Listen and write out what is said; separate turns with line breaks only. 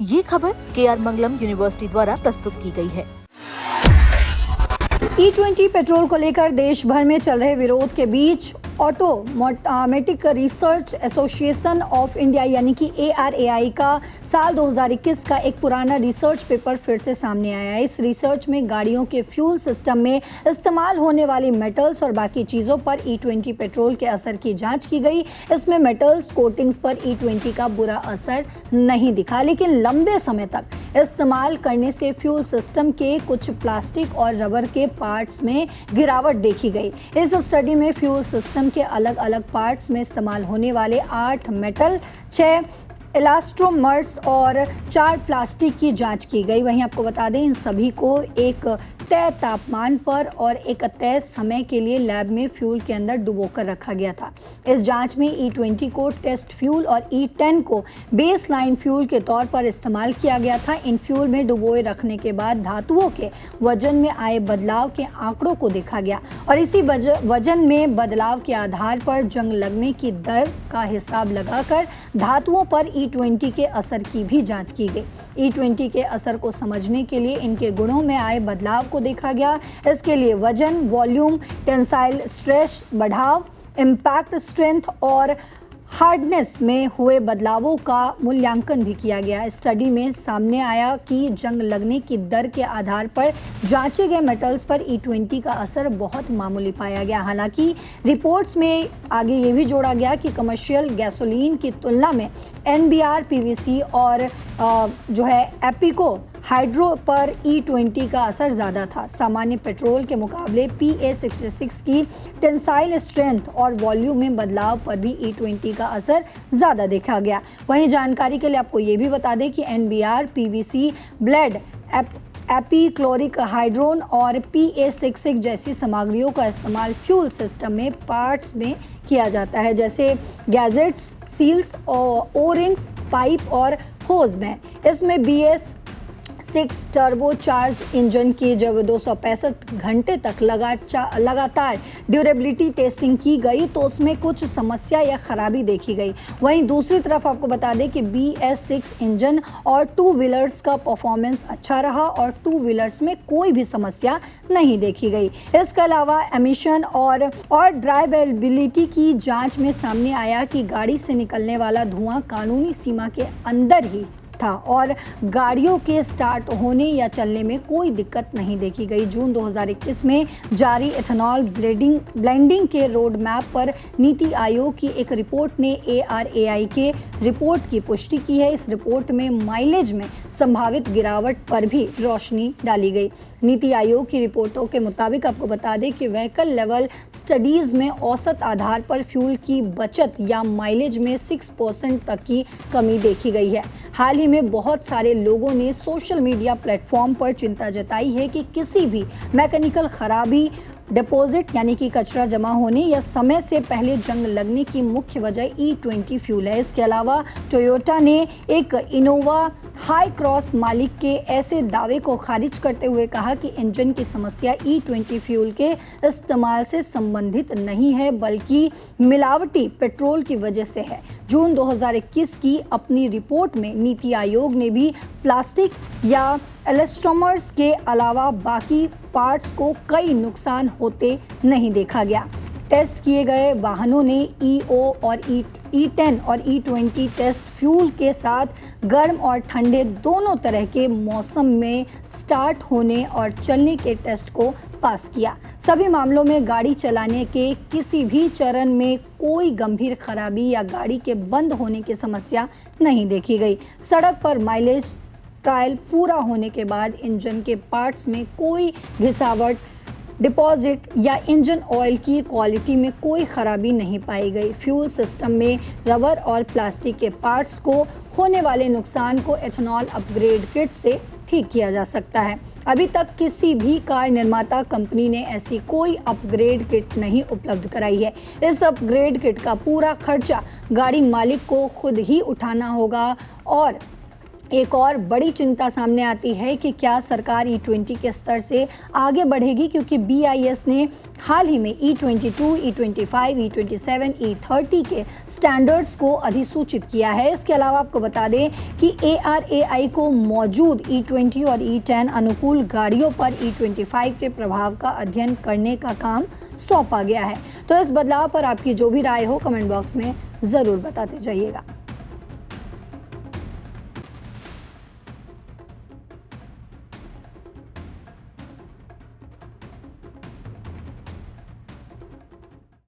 ये खबर KR मंगलम university द्वारा प्रस्तुत की गई है।
E20 पेट्रोल को लेकर देश भर में चल रहे विरोध के बीच automatic research association of India यानी कि ARAI का साल 2021 का एक पुराना रिसर्च पेपर फिर से सामने आया है। इस रिसर्च में गाड़ियों के फ्यूल सिस्टम में इस्तेमाल होने वाली मेटल्स और बाकी चीज़ों पर E20 पेट्रोल के असर की जांच की गई। इसमें मेटल्स कोटिंग्स पर E20 का बुरा असर नहीं दिखा, लेकिन लंबे समय तक इस्तेमाल करने से फ्यूल सिस्टम के कुछ प्लास्टिक और रबर के पार्ट्स में गिरावट देखी गई। इस स्टडी में फ्यूल सिस्टम के अलग अलग पार्ट्स में इस्तेमाल होने वाले 8 मेटल, 6 इलास्टोमर्स और 4 प्लास्टिक की जांच की गई। वहीं आपको बता दें, इन सभी को एक तय तापमान पर और एक तय समय के लिए लैब में फ्यूल के अंदर डुबोकर रखा गया था। इस जांच में E20 को टेस्ट फ्यूल और E10 को बेस लाइन फ्यूल के तौर पर इस्तेमाल किया गया था। इन फ्यूल में डुबोए रखने के बाद धातुओं के वजन में आए बदलाव के आंकड़ों को देखा गया और इसी वजन में बदलाव के आधार पर जंग लगने की दर का हिसाब लगाकर धातुओं पर E20 के असर की भी जांच की गई। E20 के असर को समझने के लिए इनके गुणों में आए बदलाव को देखा गया। इसके लिए वजन, वॉल्यूम, टेंसाइल स्ट्रेस बढ़ाव, इम्पैक्ट स्ट्रेंथ और हार्डनेस में हुए बदलावों का मूल्यांकन भी किया गया। स्टडी में सामने आया कि जंग लगने की दर के आधार पर जांचे गए मेटल्स पर E20 का असर बहुत मामूली पाया गया। हालांकि रिपोर्ट्स में आगे ये भी जोड़ा गया कि कमर्शियल गैसोलीन की तुलना में NBR, PVC और जो है एपिको हाइड्रो पर E20 का असर ज़्यादा था। सामान्य पेट्रोल के मुकाबले PA66 की टेंसाइल स्ट्रेंथ और वॉल्यूम में बदलाव पर भी E20 का असर ज़्यादा देखा गया। वहीं जानकारी के लिए आपको ये भी बता दें कि NBR, PVC, ब्लेड, एपीक्लोरिक हाइड्रोन और PA66 जैसी सामग्रियों का इस्तेमाल फ्यूल सिस्टम में पार्ट्स में किया जाता है, जैसे गैजेट्स, सील्स, ओ रिंग्स, पाइप और होज में। इसमें BS6 टर्बो चार्ज इंजन की जब 265 घंटे तक लगातार ड्यूरेबिलिटी टेस्टिंग की गई तो उसमें कुछ समस्या या खराबी देखी गई। वहीं दूसरी तरफ आपको बता दें कि BS6 इंजन और 2 व्हीलर्स का परफॉर्मेंस अच्छा रहा और 2 व्हीलर्स में कोई भी समस्या नहीं देखी गई। इसके अलावा एमिशन और ड्राइवेबिलिटी की जांच में सामने आया कि गाड़ी से निकलने वाला धुआं कानूनी सीमा के अंदर ही था और गाड़ियों के स्टार्ट होने या चलने में कोई दिक्कत नहीं देखी गई। जून 2021 में जारी एथेनॉल ब्लेंडिंग के रोड मैप पर नीति आयोग की एक रिपोर्ट ने ARAI के रिपोर्ट की पुष्टि की है। इस रिपोर्ट में माइलेज में संभावित गिरावट पर भी रोशनी डाली गई। नीति आयोग की रिपोर्टों के मुताबिक आपको बता दें कि व्हीकल लेवल स्टडीज़ में औसत आधार पर फ्यूल की बचत या माइलेज में 6% तक की कमी देखी गई है। हाल ही में बहुत सारे लोगों ने सोशल मीडिया प्लेटफॉर्म पर चिंता जताई है कि किसी भी मैकेनिकल खराबी, डिपॉजिट यानी कि कचरा जमा होने या समय से पहले जंग लगने की मुख्य वजह E20 फ्यूल है। इसके अलावा टोयोटा ने एक इनोवा हाई क्रॉस मालिक के ऐसे दावे को खारिज करते हुए कहा कि इंजन की समस्या E20 फ्यूल के इस्तेमाल से संबंधित नहीं है बल्कि मिलावटी पेट्रोल की वजह से है। जून 2021 की अपनी रिपोर्ट में नीति आयोग ने भी प्लास्टिक या इलास्टोमर्स के अलावा बाकी पार्ट्स को कई नुकसान होते नहीं देखा गया। टेस्ट किए गए वाहनों ने EO और E10 और E20 टेस्ट फ्यूल के साथ गर्म और ठंडे दोनों तरह के मौसम में स्टार्ट होने और चलने के टेस्ट को पास किया। सभी मामलों में गाड़ी चलाने के किसी भी चरण में कोई गंभीर खराबी या गाड़ी के बंद होने की समस्या नहीं देखी गई। सड़क पर माइलेज ट्रायल पूरा होने के बाद इंजन के पार्ट्स में कोई घिसावट, डिपॉजिट या इंजन ऑयल की क्वालिटी में कोई खराबी नहीं पाई गई। फ्यूल सिस्टम में रबर और प्लास्टिक के पार्ट्स को होने वाले नुकसान को एथेनॉल अपग्रेड किट से ठीक किया जा सकता है। अभी तक किसी भी कार निर्माता कंपनी ने ऐसी कोई अपग्रेड किट नहीं उपलब्ध कराई है। इस अपग्रेड किट का पूरा खर्चा गाड़ी मालिक को खुद ही उठाना होगा और एक और बड़ी चिंता सामने आती है कि क्या सरकार E20 के स्तर से आगे बढ़ेगी, क्योंकि BIS ने हाल ही में E22, E25, E27, E30 के स्टैंडर्ड्स को अधिसूचित किया है। इसके अलावा आपको बता दें कि ARAI को मौजूद E20 और E10 अनुकूल गाड़ियों पर E25 के प्रभाव का अध्ययन करने का काम सौंपा गया है। तो इस बदलाव पर आपकी जो भी राय हो कमेंट बॉक्स में ज़रूर बताते जाइएगा।